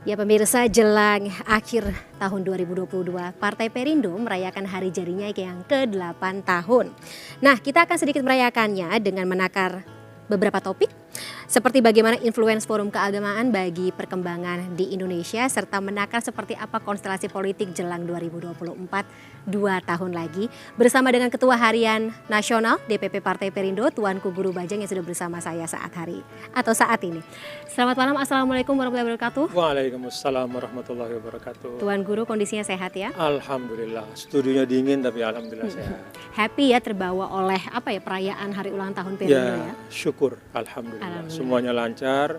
Ya pemirsa, jelang akhir tahun 2022, Partai Perindo merayakan hari jadinya yang ke-8 tahun. Nah, kita akan sedikit merayakannya dengan menakar beberapa topik seperti bagaimana influence forum keagamaan bagi perkembangan di Indonesia serta menakar seperti apa konstelasi politik jelang 2024 2 tahun lagi bersama dengan Ketua Harian Nasional DPP Partai Perindo Tuanku Guru Bajang yang sudah bersama saya saat ini. Selamat malam, Assalamualaikum warahmatullahi wabarakatuh. Waalaikumsalam warahmatullahi wabarakatuh. Tuan Guru, kondisinya sehat ya? Alhamdulillah, studionya dingin tapi alhamdulillah sehat. Happy ya terbawa oleh perayaan hari ulang tahun Perindo ya? Syukur, alhamdulillah. Semuanya lancar.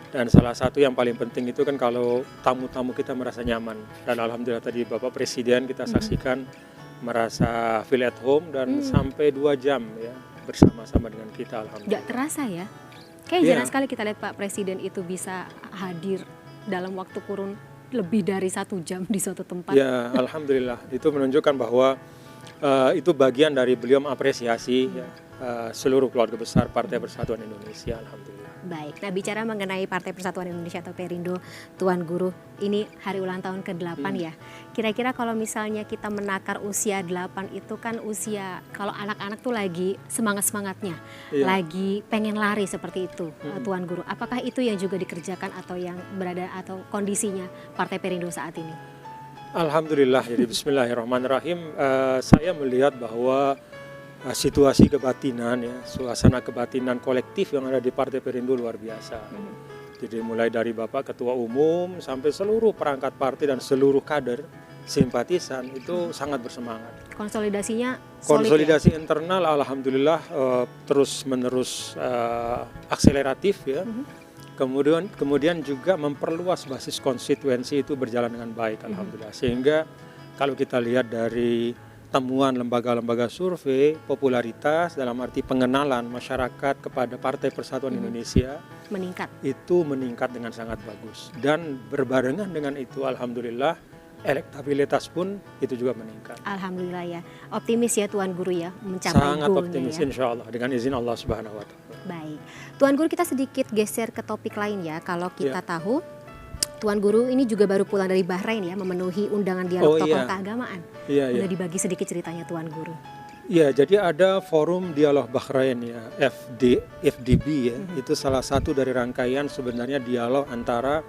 Dan salah satu yang paling penting itu kan kalau tamu-tamu kita merasa nyaman. Dan alhamdulillah tadi Bapak Presiden kita saksikan merasa feel at home dan sampai 2 jam ya bersama-sama dengan kita, alhamdulillah. Gak terasa ya? Kayak jarang sekali kita lihat Pak Presiden itu bisa hadir dalam waktu kurun lebih dari 1 jam di suatu tempat. Ya, alhamdulillah. Itu menunjukkan bahwa itu bagian dari beliau mengapresiasi seluruh keluarga besar Partai Persatuan Indonesia, alhamdulillah. Baik, nah bicara mengenai Partai Persatuan Indonesia atau Perindo, Tuan Guru, ini hari ulang tahun ke-8 ya. Kira-kira kalau misalnya kita menakar usia 8 itu kan usia kalau anak-anak tuh lagi semangat-semangatnya, lagi pengen lari seperti itu, Tuan Guru. Apakah itu yang juga dikerjakan atau yang berada atau kondisinya Partai Perindo saat ini? Alhamdulillah, jadi bismillahirrahmanirrahim, saya melihat bahwa situasi kebatinan ya, suasana kebatinan kolektif yang ada di Partai Perindo luar biasa. Jadi mulai dari Bapak Ketua Umum sampai seluruh perangkat partai dan seluruh kader simpatisan itu sangat bersemangat. Konsolidasinya solid Konsolidasi ya? Internal alhamdulillah terus menerus akseleratif ya. Kemudian juga memperluas basis konstituensi itu berjalan dengan baik alhamdulillah. Sehingga kalau kita lihat dari temuan lembaga-lembaga survei, popularitas dalam arti pengenalan masyarakat kepada Partai Persatuan Indonesia itu meningkat dengan sangat bagus. Dan berbarengan dengan itu alhamdulillah elektabilitas pun itu juga meningkat. Alhamdulillah ya, optimis ya Tuan Guru ya mencapai sangat optimis ya? insya Allah dengan izin Allah Subhanahu Wa Taala. Baik, Tuan Guru, kita sedikit geser ke topik lain ya. Kalau kita tahu Tuan Guru ini juga baru pulang dari Bahrain ya, memenuhi undangan dialog tokoh keagamaan. Udah dibagi sedikit ceritanya Tuan Guru. Iya, jadi ada forum dialog Bahrain ya, FDB ya. Itu salah satu dari rangkaian sebenarnya dialog antara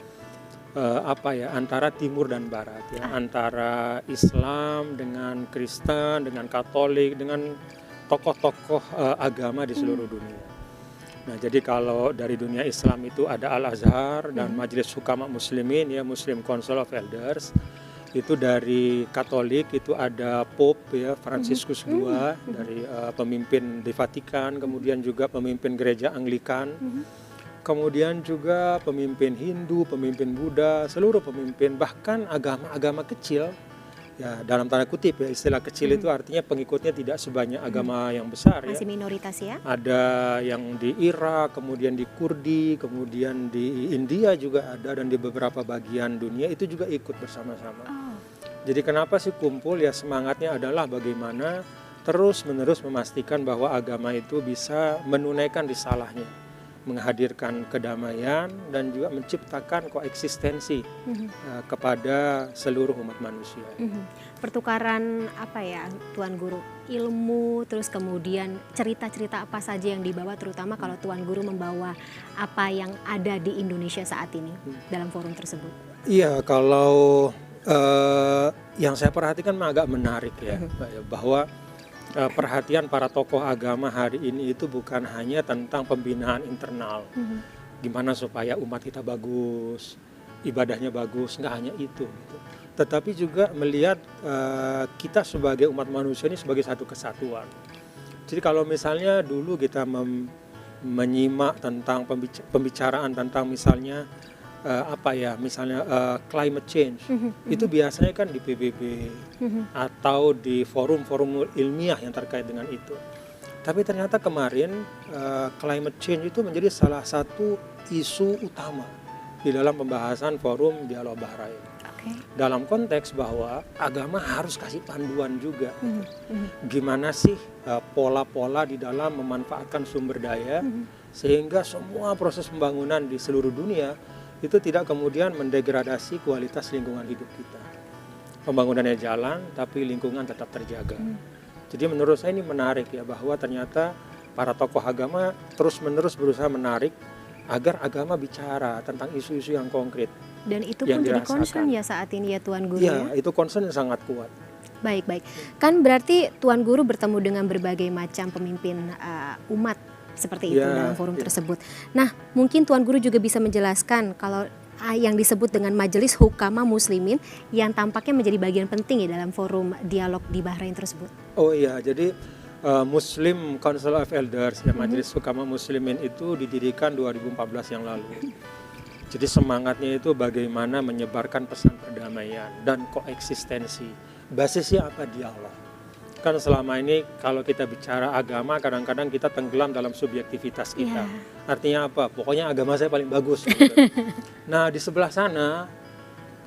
antara timur dan barat ya, antara Islam dengan Kristen, dengan Katolik, dengan tokoh-tokoh agama di seluruh dunia. Nah, jadi kalau dari dunia Islam itu ada Al-Azhar dan Majelis Hukama Muslimin ya, Muslim Council of Elders. Itu dari Katolik itu ada Pope ya, Fransiskus II dari pemimpin di Vatikan, kemudian juga pemimpin gereja Anglikan. Kemudian juga pemimpin Hindu, pemimpin Buddha, seluruh pemimpin bahkan agama-agama kecil. Ya, dalam tanda kutip ya, istilah kecil itu artinya pengikutnya tidak sebanyak agama yang besar ya. Masih minoritas ya. Ada yang di Irak, kemudian di Kurdi, kemudian di India juga ada, dan di beberapa bagian dunia itu juga ikut bersama-sama. Jadi kenapa sih kumpul ya, semangatnya adalah bagaimana terus-menerus memastikan bahwa agama itu bisa menunaikan risalahnya, menghadirkan kedamaian dan juga menciptakan koeksistensi kepada seluruh umat manusia. Pertukaran Tuan Guru? Ilmu, terus kemudian cerita-cerita apa saja yang dibawa, terutama kalau Tuan Guru membawa apa yang ada di Indonesia saat ini dalam forum tersebut. Iya, kalau yang saya perhatikan agak menarik ya, bahwa perhatian para tokoh agama hari ini itu bukan hanya tentang pembinaan internal, gimana supaya umat kita bagus, ibadahnya bagus, nggak hanya itu gitu. Tetapi juga melihat kita sebagai umat manusia ini sebagai satu kesatuan. Jadi kalau misalnya dulu kita menyimak tentang pembicaraan tentang misalnya climate change, itu biasanya kan di PBB atau di forum-forum ilmiah yang terkait dengan itu. Tapi ternyata kemarin climate change itu menjadi salah satu isu utama di dalam pembahasan forum dialog Bahrain. Dalam konteks bahwa agama harus kasih panduan juga. Gimana sih pola-pola di dalam memanfaatkan sumber daya sehingga semua proses pembangunan di seluruh dunia itu tidak kemudian mendegradasi kualitas lingkungan hidup kita. Pembangunannya jalan, tapi lingkungan tetap terjaga. Jadi menurut saya ini menarik ya, bahwa ternyata para tokoh agama terus-menerus berusaha menarik agar agama bicara tentang isu-isu yang konkret. Dan itu yang pun jadi dirasakan. concern ya saat ini ya Tuan Guru Iya, ya? itu concern yang sangat kuat. Baik. Kan berarti Tuan Guru bertemu dengan berbagai macam pemimpin umat seperti itu Ya, dalam forum ya. tersebut. Nah, mungkin Tuan Guru juga bisa menjelaskan kalau yang disebut dengan Majelis Hukama Muslimin yang tampaknya menjadi bagian penting ya dalam forum dialog di Bahrain tersebut. Oh iya, jadi Muslim Council of Elders, ya, Majelis Hukama Muslimin itu didirikan 2014 yang lalu. Jadi semangatnya itu bagaimana menyebarkan pesan perdamaian dan koeksistensi. Basisnya apa? Dialog. Kan selama ini kalau kita bicara agama, kadang-kadang kita tenggelam dalam subjektivitas kita. Artinya apa? Pokoknya agama saya paling bagus. Gitu. Nah, di sebelah sana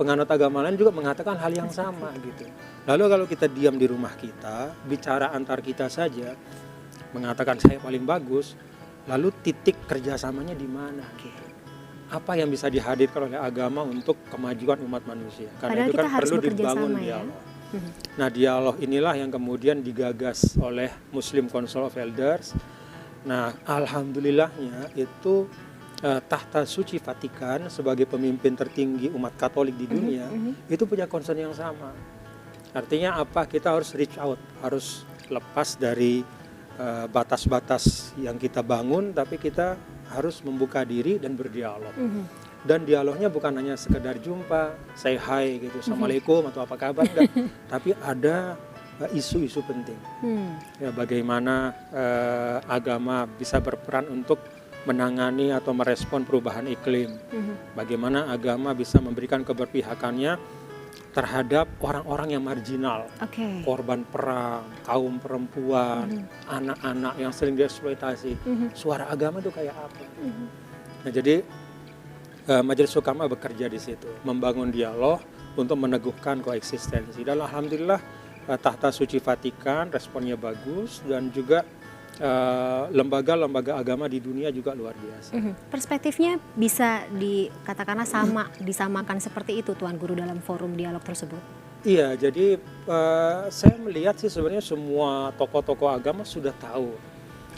penganut agama lain juga mengatakan hal yang sama gitu. Lalu kalau kita diam di rumah kita, bicara antar kita saja, mengatakan saya paling bagus, lalu titik kerjasamanya di mana? Gitu. Apa yang bisa dihadirkan oleh agama untuk kemajuan umat manusia? Karena Padahal itu kita kan harus perlu bekerja dibangun sama, ya. dialog. Nah, dialog inilah yang kemudian digagas oleh Muslim Council of Elders. Nah, alhamdulillahnya itu tahta suci Vatikan sebagai pemimpin tertinggi umat Katolik di dunia itu punya concern yang sama. Artinya apa? Kita harus reach out, harus lepas dari batas-batas yang kita bangun, tapi kita harus membuka diri dan berdialog. Dan dialognya bukan hanya sekedar jumpa, say hi gitu, assalamualaikum atau apa kabar, enggak. Tapi ada isu-isu penting. Ya, bagaimana agama bisa berperan untuk menangani atau merespon perubahan iklim. Bagaimana agama bisa memberikan keberpihakannya terhadap orang-orang yang marginal, korban perang, kaum perempuan, anak-anak yang sering dieksploitasi. Suara agama itu kayak apa? Nah, jadi Majelis Hukama bekerja di situ, membangun dialog untuk meneguhkan koeksistensi. Dan alhamdulillah tahta suci Vatikan responnya bagus, dan juga lembaga-lembaga agama di dunia juga luar biasa. Perspektifnya bisa dikatakanlah disamakan seperti itu Tuan Guru dalam forum dialog tersebut. Iya, jadi saya melihat sih sebenarnya semua tokoh-tokoh agama sudah tahu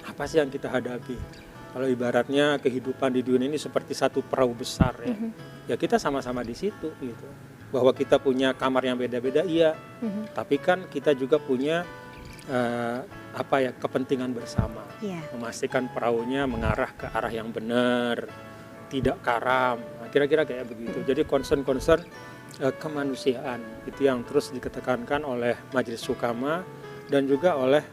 apa sih yang kita hadapi. Kalau ibaratnya kehidupan di dunia ini seperti satu perahu besar ya, ya kita sama-sama di situ gitu. Bahwa kita punya kamar yang beda-beda, iya, tapi kan kita juga punya kepentingan bersama, memastikan perahunya mengarah ke arah yang benar, tidak karam. Nah, kira-kira kayak begitu. Jadi concern kemanusiaan itu yang terus diketekankan oleh Majelis Hukama dan juga oleh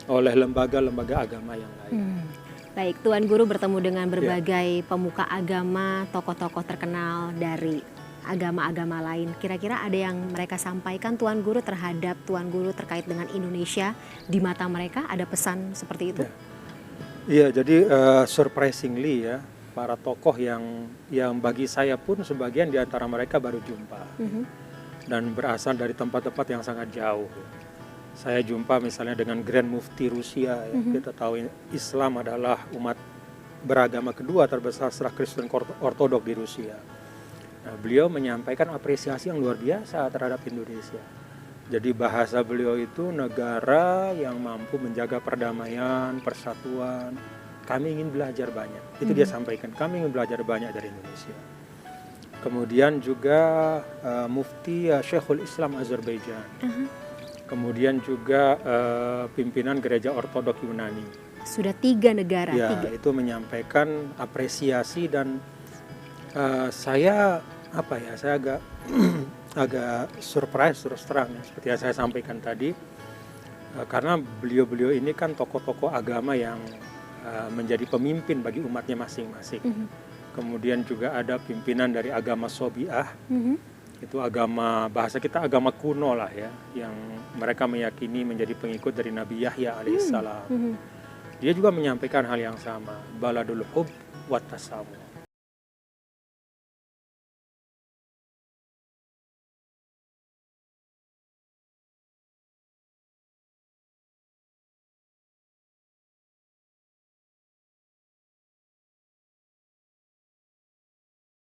oleh lembaga-lembaga agama yang lain. Baik, Tuan Guru bertemu dengan berbagai pemuka agama, tokoh-tokoh terkenal dari agama-agama lain. Kira-kira ada yang mereka sampaikan Tuan Guru terhadap Tuan Guru terkait dengan Indonesia di mata mereka? Ada pesan seperti itu? Iya, jadi surprisingly ya, para tokoh yang bagi saya pun sebagian di antara mereka baru jumpa dan berasal dari tempat-tempat yang sangat jauh. Saya jumpa misalnya dengan Grand Mufti Rusia, ya. Kita tahu Islam adalah umat beragama kedua terbesar setelah Kristen Ortodok di Rusia. Nah, beliau menyampaikan apresiasi yang luar biasa terhadap Indonesia. Jadi bahasa beliau itu negara yang mampu menjaga perdamaian, persatuan. Kami ingin belajar banyak. Itu dia sampaikan, kami ingin belajar banyak dari Indonesia. Kemudian juga Mufti Syekhul Islam Azerbaijan. Kemudian juga pimpinan Gereja Ortodok Yunani. Sudah 3 negara. Ya, itu menyampaikan apresiasi dan saya agak agak surprise terus terang ya, seperti yang saya sampaikan tadi, karena beliau-beliau ini kan tokoh-tokoh agama yang menjadi pemimpin bagi umatnya masing-masing. Kemudian juga ada pimpinan dari agama Sobiah. Itu agama, bahasa kita agama kuno lah ya, yang mereka meyakini menjadi pengikut dari Nabi Yahya alaihissalam. Dia juga menyampaikan hal yang sama, baladul hub wat tasamu.